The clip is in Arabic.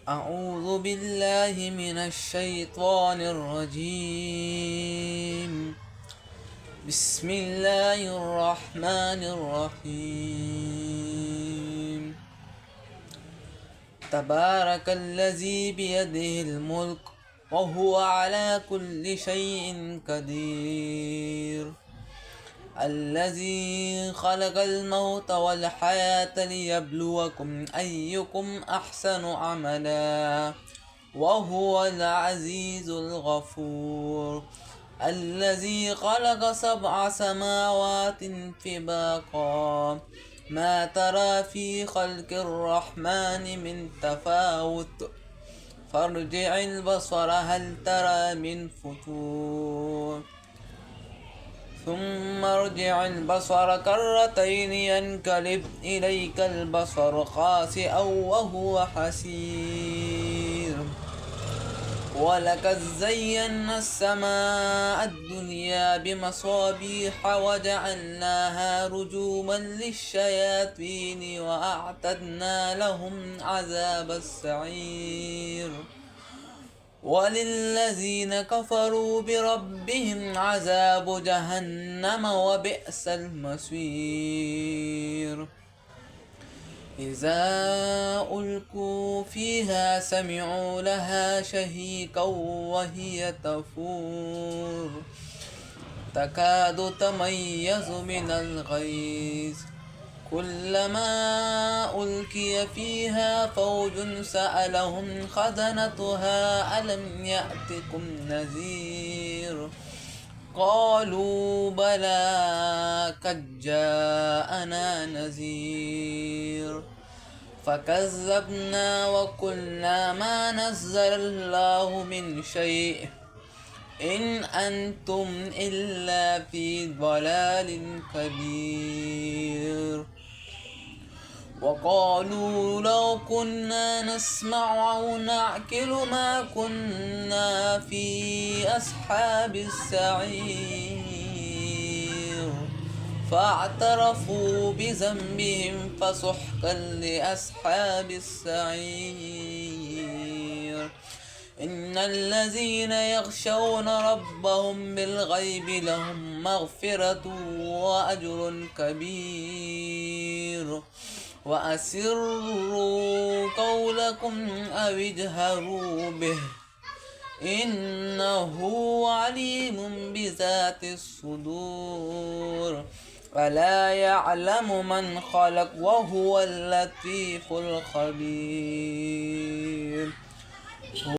أعوذ بالله من الشيطان الرجيم. بسم الله الرحمن الرحيم. تبارك الذي بيده الملك وهو على كل شيء قدير. الذي خلق الموت والحياة ليبلوكم أيكم أحسن عملا وهو العزيز الغفور. الذي خلق 7 سماوات طباقا ما ترى في خلق الرحمن من تفاوت فارجع البصر هل ترى من فتور ثم ارجع البصر كرتين ينقلب إليك البصر خاسئا وهو حسير. ولقد زينا السماء الدنيا بمصابيح وجعلناها رجوما للشياطين وأعتدنا لهم عذاب السعير. وللذين كفروا بربهم عذاب جهنم وبئس المصير. إذا ألقوا فيها سمعوا لها شهيقا وهي تفور تكاد تميز من الغيظ كلما ألقي فيها فوج سألهم خزنتها ألم يأتكم نذير قالوا بلى قد جاءنا نذير فكذبنا وقلنا ما نزل الله من شيء إن أنتم إلا في ضلال كبير. وقالوا لو كنا نسمع أو نعقل ما كنا في أصحاب السعير فاعترفوا بذنبهم فسحقا لأصحاب السعير. إن الذين يخشون ربهم بالغيب لهم مغفرة وأجر كبير. وأسروا قولكم أو اجهروا به إنه عليم بذات الصدور. ألا يعلم من خلق وهو اللطيف الخبير.